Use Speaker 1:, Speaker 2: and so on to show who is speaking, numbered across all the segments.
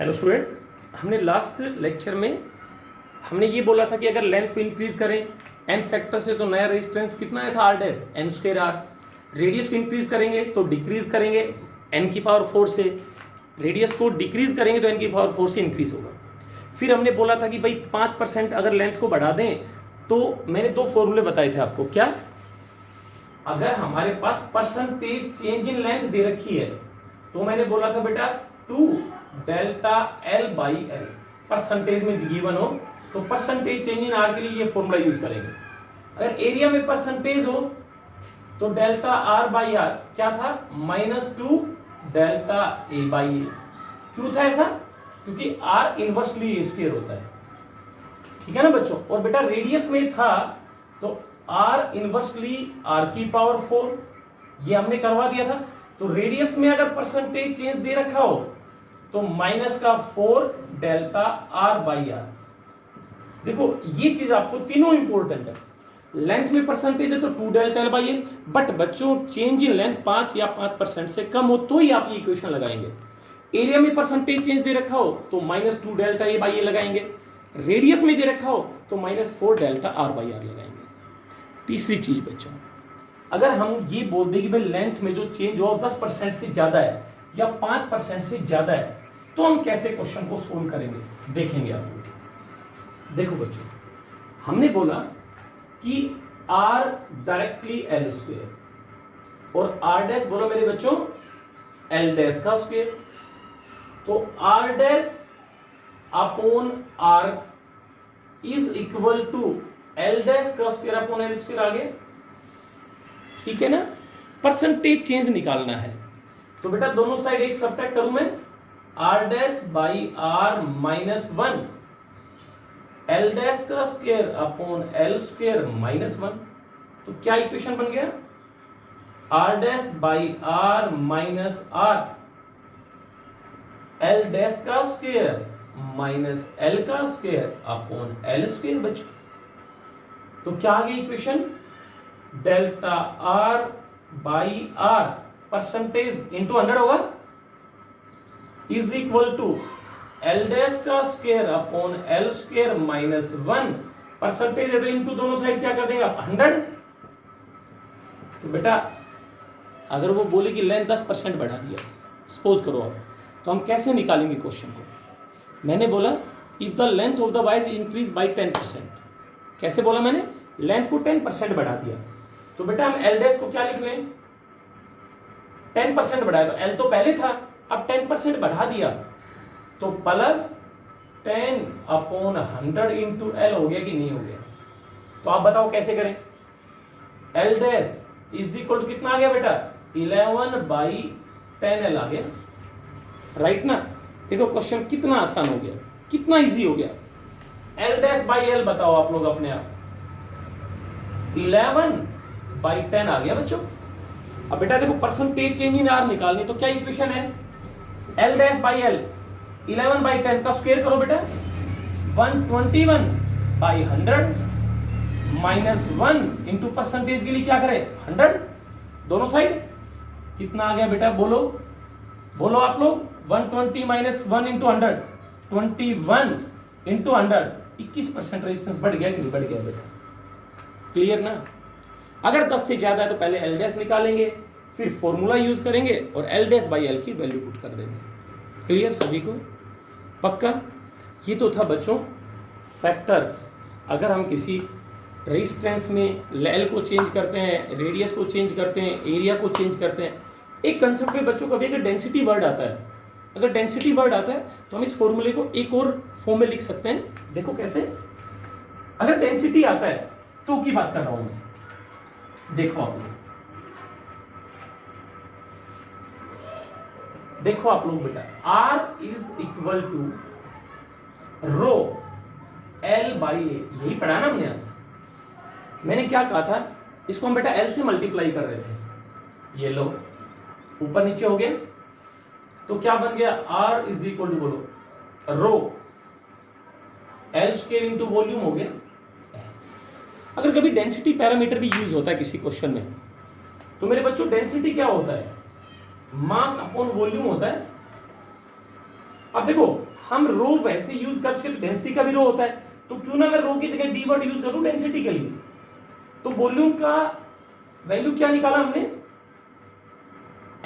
Speaker 1: Hello students, हमने last lecture में हमने ये बोला था कि अगर लेंथ को इंक्रीज करें एन फैक्टर से तो नया रेजिस्टेंस कितना आया था R dash n square R. Radius को इंक्रीज करेंगे तो डिक्रीज करेंगे एन की पावर 4 से, रेडियस को डिक्रीज करेंगे तो एन की पावर 4 से इंक्रीज होगा। फिर हमने बोला था कि भाई 5% अगर लेंथ को बढ़ा दें तो मैंने दो फॉर्मूले बताए थे आपको। क्या? अगर हमारे पास परसेंटेज चेंज इन लेंथ दे रखी है तो मैंने बोला था बेटा 2 delta L by L percentage में गिवन हो तो परसेंटेज चेंज इन आर के लिए ये फॉर्मूला यूज करेंगे। अगर एरिया में परसेंटेज हो तो डेल्टा आर बाई आर क्या था -2 डेल्टा ए बाई ए। क्यों था ऐसा? क्योंकि आर इनवर्सली स्क्वायर होता है, ठीक है ना बच्चों। और बेटा रेडियस में था तो आर इनवर्सली आर की पावर 4, ये हमने करवा दिया था। तो रेडियस में अगर परसेंटेज चेंज दे रखा हो तो -4 डेल्टा आर बाई आर। देखो ये चीज आपको तीनों इंपॉर्टेंट है। लेंथ में परसेंटेज है तो 2 delta L by L, but बच्चों चेंज इन लेंथ 5 या 5% से कम हो तो ही आप ये इक्वेशन लगाएंगे। एरिया में परसेंटेज चेंज दे रखा हो तो -2 डेल्टा ए बाई ए लगाएंगे। रेडियस में दे रखा हो तो -4 डेल्टा आर बाई आर लगाएंगे। तीसरी चीज बच्चों, अगर हम ये बोल दें कि भाई लेंथ में जो चेंज हो 10% से ज्यादा है या 5% से ज्यादा है तो हम कैसे क्वेश्चन को सोल्व करेंगे देखेंगे आप लोग। देखो बच्चों, हमने बोला कि आर डायरेक्टली एल स्क्वायर और आर डैश बोलो मेरे बच्चों एल डैश का स्क्वायर। तो R dash upon R is equal to L dash का स्क्वायर अपॉन एल स्क्वायर। आगे ठीक है ना। परसेंटेज चेंज निकालना है तो बेटा दोनों साइड एक सबट्रैक्ट करूं मैं, R dash by R -1 L dash का स्क्वायर अपॉन एल स्क्वायर -1। तो क्या इक्वेशन बन गया? R dash by R minus R L dash का स्क्वायर माइनस एल का स्क्वायर अपॉन एल स्क्वायर बच्चों। तो क्या आ गई equation? Delta R by R percentage into 100 होगा is equal to L dash का square upon L square -1 percentage है तो इंटू दोनों साइड क्या कर देंगे आप 100। तो बेटा अगर वो बोले कि लेंथ 10% बढ़ा दिया सपोज करो आप, तो हम कैसे निकालेंगे क्वेश्चन को? मैंने बोला if the length of the wire increase by 10%। कैसे बोला मैंने? लेंथ को 10% बढ़ा दिया तो बेटा हम एल डैश को क्या लिख लें? 10% बढ़ाया तो एल तो पहले था, अब 10% बढ़ा दिया तो +10 अपॉन 100 इंटू एल हो गया कि नहीं हो गया? तो आप बताओ कैसे करें? L dash is equal to कितना आ गया बेटा? 11/10 आ गया, राइट ना। देखो क्वेश्चन कितना आसान हो गया, कितना इजी हो गया। एल डैश बाई एल बताओ आप लोग अपने आप, 11/10 आ गया बच्चों। अब बेटा देखो परसेंटेज चेंज इन आर निकालनी तो क्या इक्वेशन है? एल डैश बाई एल 11/10 का स्क्वायर करो बेटा, 121/100 -1 इंटू परसेंटेज के लिए क्या करें 100 दोनों साइड। कितना आ गया बेटा? बोलो बोलो आप लोग। 120 -1 इंटू 100 21 इंटू 100 21% रेजिस्टेंस बढ़ गया कि नहीं बढ़ गया बेटा? क्लियर ना। अगर 10 से ज्यादा है तो पहले एल डैश निकालेंगे, फिर फॉर्मूला यूज करेंगे और एल डैश बाई एल की वैल्यू पुट कर देंगे। क्लियर सभी को? पक्का? ये तो था बच्चों फैक्टर्स। अगर हम किसी रेजिस्टेंस में एल को चेंज करते हैं, रेडियस को चेंज करते हैं, एरिया को चेंज करते हैं। एक कंसेप्ट में बच्चों कभी अगर डेंसिटी वर्ड आता है, अगर डेंसिटी वर्ड आता है तो हम इस फॉर्मूले को एक और फॉर्म में लिख सकते हैं। देखो कैसे? अगर डेंसिटी आता है तो की बात कर रहा हूं मैं, देखो आप लोग, देखो आप लोग बेटा, R is equal to rho L by A, यही पढ़ा ना हमने आज। मैंने क्या कहा था? इसको हम बेटा L से मल्टीप्लाई कर रहे थे। ये लो ऊपर नीचे हो गया तो क्या बन गया? R इज इक्वल टू बोलो रो L स्क्वायर इंटू वॉल्यूम हो गया। अगर कभी डेंसिटी पैरामीटर भी यूज होता है किसी क्वेश्चन में तो मेरे बच्चों डेंसिटी क्या होता है? मास अपॉन वॉल्यूम होता है। अब देखो हम रो वैसे यूज कर चुके, तो डेंसिटी का भी रो होता है, तो क्यों ना मैं रो की जगह डी वर्ड यूज करूं डेंसिटी के लिए। तो वॉल्यूम का वैल्यू क्या निकाला हमने,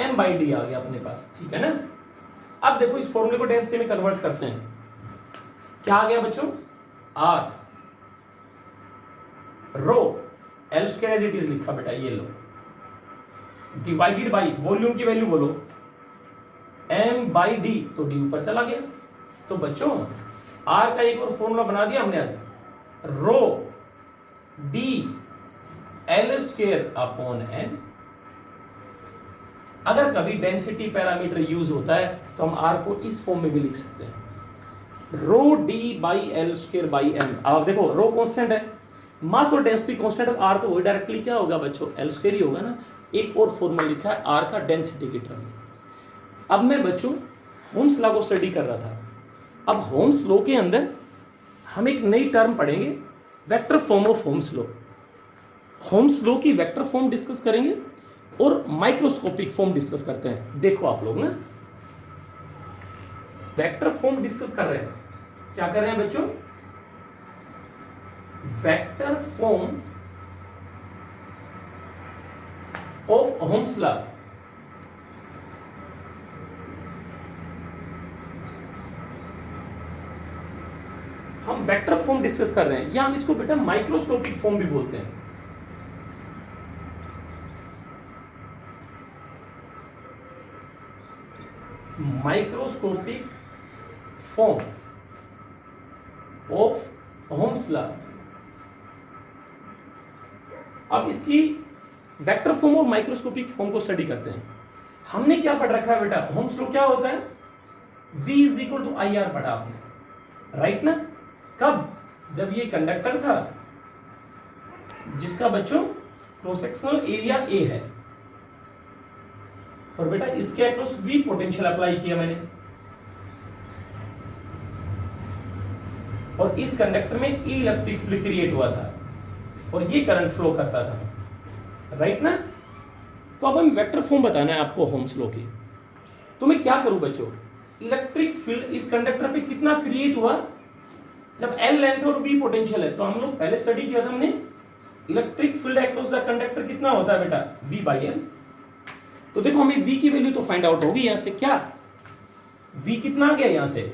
Speaker 1: m/d आ गया अपने पास, ठीक है ना। अब देखो इस फॉर्मूले को डेंसिटी में कन्वर्ट करते हैं, क्या आ गया बच्चों, r rho L square as it is लिखा बेटा, ये लो, डिवाइडेड बाई वॉल्यूम की वैल्यू बोलो m/d, तो d ऊपर चला गया। तो बच्चों r का एक और फॉर्मूला बना दिया हमने आज, रो d L square upon n। अगर कभी डेंसिटी पैरामीटर यूज होता है तो हम r को इस फॉर्म में भी लिख सकते हैं, rho d by L square by m. अब देखो रो कांस्टेंट है, मास और डेंसिटी कांस्टेंट, और r तो वही डायरेक्टली क्या होगा बच्चों, एल स्क्वायर ही होगा ना। एक और फॉर्मूला लिखा है r का डेंसिटी की टर्म में। अब मैं बच्चों होम्स लॉ को स्टडी कर रहा था, अब होम्स लॉ के अंदर हम एक नई टर्म पढ़ेंगे, vector form of Ohm's law. Ohm's law की वेक्टर फॉर्म डिस्कस करेंगे और माइक्रोस्कोपिक फॉर्म डिस्कस करते हैं। देखो आप लोग ना वेक्टर फॉर्म डिस्कस कर रहे हैं, क्या कर रहे हैं बच्चों, vector form of Ohm's law. हम वेक्टर फॉर्म डिस्कस कर रहे हैं, या हम इसको बेटा माइक्रोस्कोपिक फॉर्म भी बोलते हैं। Microscopic form of Ohm's law. अब इसकी वेक्टर फॉर्म और माइक्रोस्कोपिक फॉर्म को स्टडी करते हैं। हमने क्या पढ़ रखा है बेटा, होम्स लॉ क्या होता है, V is equal to I R पढ़ा आपने, राइट ना। कब, जब ये कंडक्टर था जिसका बच्चों क्रॉस सेक्शनल एरिया A है, और बेटा इसके अक्रॉस V पोटेंशियल अप्लाई किया मैंने, और इस कंडक्टर में E इलेक्ट्रिक फील्ड क्रिएट हुआ था और ये करंट फ्लो करता था, राइट ना। तो अब हम वेक्टर फॉर्म बताना है आपको होम्स लॉ की। तो मैं क्या करूं बच्चों, इलेक्ट्रिक फील्ड इस कंडक्टर पे कितना क्रिएट हुआ, जब L लेंथ और V पोटेंशियल है, तो हम लोग पहले स्टडी किया था हमने, electric field across the conductor कितना होता है बेटा, V/L। तो देखो हमें V की वैल्यू तो फाइंड आउट होगी यहां से, क्या V कितना आ गया यहां से,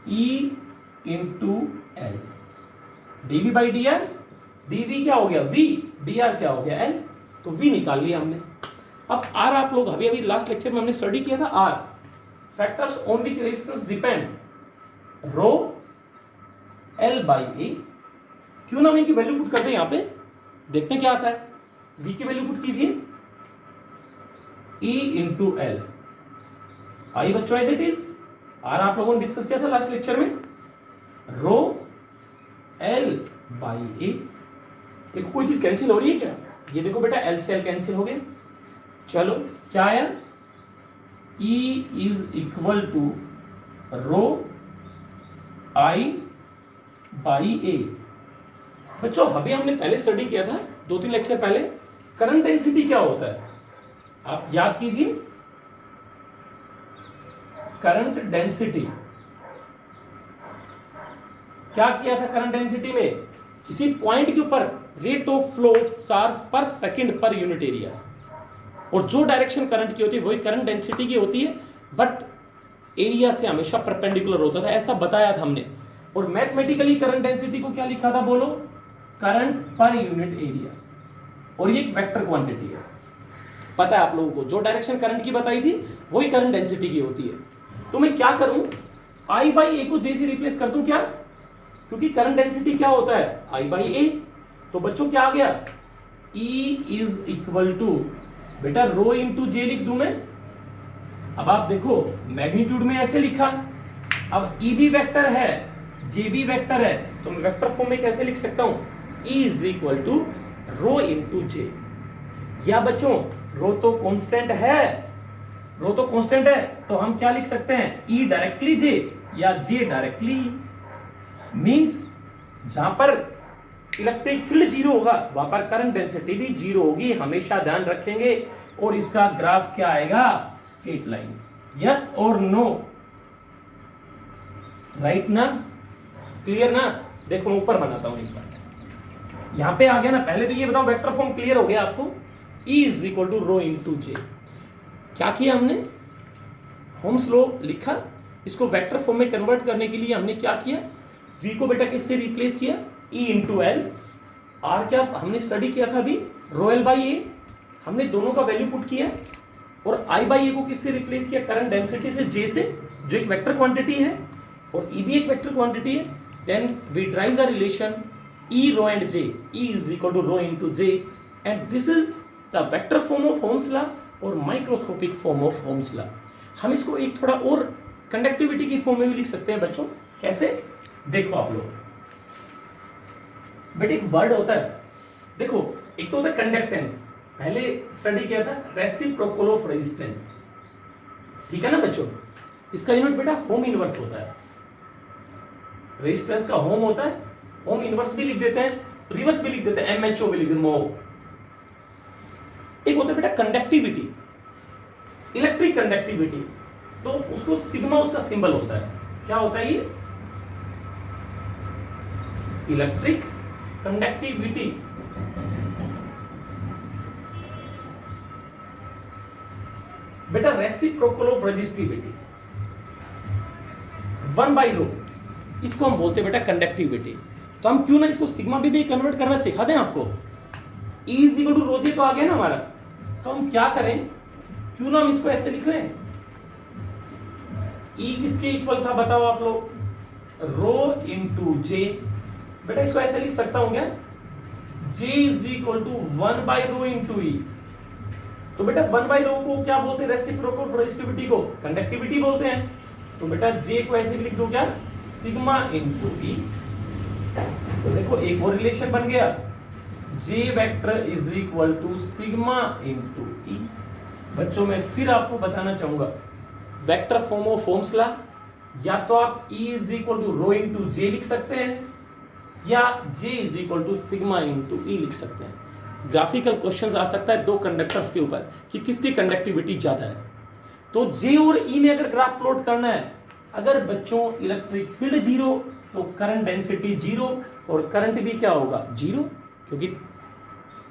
Speaker 1: E into L, dV/dr, dV क्या हो गया V, dr क्या हो गया L, तो V निकाल लिया हमने। अब R आप लोग अभी अभी लास्ट लेक्चर में हमने स्टडी किया था, R factors on which resistance depend, rho L/A। क्यों ना हम इनकी वैल्यू पुट कर दें, यहां पे देखते हैं क्या आता है। V की वैल्यू पुट कीजिए, E इंटू L, आई बच्चों एज इट इज। R आप लोगों ने डिस्कस किया था लास्ट लेक्चर में, रो L/A। देखो कोई चीज कैंसिल हो रही है क्या, ये देखो बेटा L से L कैंसिल हो गया। चलो क्या आया, E is equal to rho I/A। बच्चों अभी हमने पहले स्टडी किया था 2-3 लेक्चर पहले, करंट डेंसिटी क्या होता है, आप याद कीजिए। करंट डेंसिटी क्या किया था, करंट डेंसिटी में किसी पॉइंट के ऊपर रेट ऑफ फ्लो चार्ज पर सेकंड पर यूनिट एरिया, और जो डायरेक्शन करंट की होती है वही करंट डेंसिटी की होती है, बट एरिया से हमेशा परपेंडिकुलर होता था, ऐसा बताया था हमने। और मैथमेटिकली करंट डेंसिटी को क्या लिखा था, बोलो, करंट पर यूनिट एरिया, और ये एक वेक्टर क्वांटिटी है। पता है आप लोगों को, जो डायरेक्शन करंट की बताई थी वही करंट डेंसिटी की होती है। तो मैं क्या करूं, I/A को J से रिप्लेस कर दूं क्या, क्योंकि करंट डेंसिटी क्या होता है, I/A। तो बच्चों क्या आ गया, E इज इक्वल टू बेटा रो इंटू J लिख दूं मैं। अब आप देखो मैग्नीट्यूड में ऐसे लिखा, अब E भी वेक्टर है, J भी वेक्टर है, तो मैं वेक्टर फॉर्म में कैसे लिख सकता हूं, E is equal to rho into J। या बच्चों रो तो कांस्टेंट है, रो तो कांस्टेंट है, तो हम क्या लिख सकते हैं, E डायरेक्टली J या J डायरेक्टली E। मींस जहां पर इलेक्ट्रिक फील्ड जीरो होगा वहां पर करंट डेंसिटी भी जीरो होगी, हमेशा ध्यान रखेंगे। और इसका ग्राफ क्या आएगा, स्ट्रेट लाइन। यस और नो, राइट ना, क्लियर ना। देखो मैं ऊपर बनाता हूं एक बार, यहां पे आ गया ना। पहले तो ये बताओ वेक्टर फॉर्म क्लियर हो गया आपको, E is equal to rho into J. क्या किया हमने, होम्स लॉ लिखा, इसको वेक्टर फॉर्म में कन्वर्ट करने के लिए हमने क्या किया, V को बेटा किससे रिप्लेस किया, E इंटू एल। आर क्या हमने स्टडी किया था अभी, रो एल बाई ए, हमने दोनों का वैल्यू पुट किया। और I बाई ए को किससे रिप्लेस किया, करंट डेंसिटी से, J से, जो एक वेक्टर क्वांटिटी है और E भी एक वेक्टर क्वांटिटी है। Then we derive the relation E rho and J, E is equal to rho into J, and this is the vector form of Ohm's law और microscopic form of Ohm's law. हम इसको एक थोड़ा और conductivity की form में भी लिख सकते हैं बच्चों। कैसे, देखो आप लोग, बेटे एक वर्ड होता है, देखो एक तो होता है कंडक्टेंस, पहले स्टडी किया था रेसिप्रोकल ऑफ रेजिस्टेंस, ठीक है ना बच्चों। इसका यूनिट बेटा होम इनवर्स होता है, रेजिस्टेंस का होम होता है, होम इनवर्स भी लिख देते हैं, रिवर्स भी लिख देते हैं, MHO भी लिख देते हैं, MO। एक होता है बेटा कंडक्टिविटी, इलेक्ट्रिक कंडक्टिविटी, तो उसको सिग्मा उसका सिंबल होता है। क्या होता है ये, इलेक्ट्रिक कंडक्टिविटी। बेटा रेसिप्रोकल ऑफ रेजिस्टिविटी, 1 बाई रो, इसको हम बोलते हैं बेटा कंडक्टिविटी। तो हम क्यों ना इसको सिग्मा भी कन्वर्ट करना सिखा दें आपको। E इज इक्वल टू रो जे तो आ गया ना हमारा, तो हम क्या करें, क्यों ना हम इसको ऐसे लिख रहे हैं, E किसके इक्वल था बताओ आप लोग, रो इंटू जे। बेटा इसको ऐसे लिख सकता हूं क्या, J is equal to 1 by rho into E. तो बेटा 1 बाई रो को क्या बोलते हैं, रेसिप्रोकल रेजिस्टिविटी को कंडक्टिविटी बोलते हैं। तो बेटा J को ऐसे भी लिख दो क्या, सिग्मा इंटू ई। तो देखो एक और रिलेशन बन गया, J vector is equal to sigma into E. बच्चों मैं फिर आपको बताना चाहूंगा, vector form of Ohm's law, या तो आप E is equal to rho into J लिख सकते हैं, या J is equal to sigma into E लिख सकते हैं। ग्राफिकल क्वेश्चंस आ सकता है दो कंडक्टर्स के ऊपर कि किसकी कंडक्टिविटी ज्यादा है। तो J और E में अगर ग्राफ प्लॉट करना है, अगर बच्चों इलेक्ट्रिक फील्ड जीरो तो करंट डेंसिटी जीरो, और करंट भी क्या होगा, जीरो, क्योंकि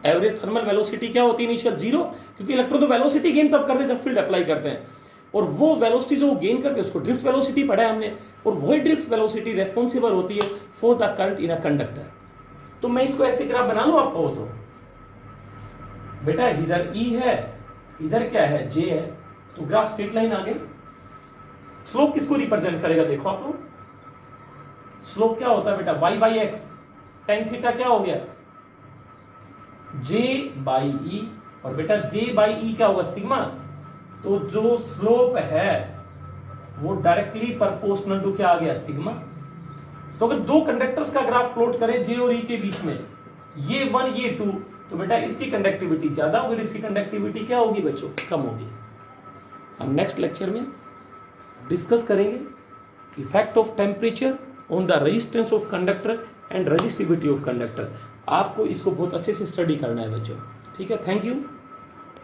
Speaker 1: एवरेज थर्मल वेलोसिटी क्या होती है, इनिशियल जीरो, क्योंकि इलेक्ट्रॉन तो वेलोसिटी गेन तब करते हैं जब फील्ड अप्लाई करते हैं, और वो वेलोसिटी जो गेन करते हैं उसको ड्रिफ्ट वेलोसिटी पढ़ा है हमने, और वही ड्रिफ्ट वेलोसिटी रेस्पॉन्सिबल होती है for the current in a conductor. तो मैं इसको ऐसे ग्राफ बना लूं आपको, तो बेटा इधर E है, इधर क्या है, J है, तो ग्राफ स्ट्रेट लाइन आ गया। स्लोप किसको रिप्रेजेंट करेगा, देखो आप लोग, स्लोप क्या होता है बेटा, y by x, tan theta क्या हो गया, J बाई ई, और बेटा J बाई ई क्या होगा, सिग्मा। तो जो स्लोप है वो डायरेक्टली प्रोपोर्शनल टू क्या आ गया, सिग्मा। तो अगर दो कंडक्टर्स का ग्राफ प्लॉट करें J और E के बीच में, ये 1 ये 2, तो बेटा इसकी कंडक्टिविटी ज्यादा होगी, इसकी कंडक्टिविटी क्या होगी बच्चों, कम होगी। हम नेक्स्ट लेक्चर में डिस्कस करेंगे effect of temperature on the resistance of conductor and resistivity of conductor. आपको इसको बहुत अच्छे से स्टडी करना है बच्चों, ठीक है। Thank you.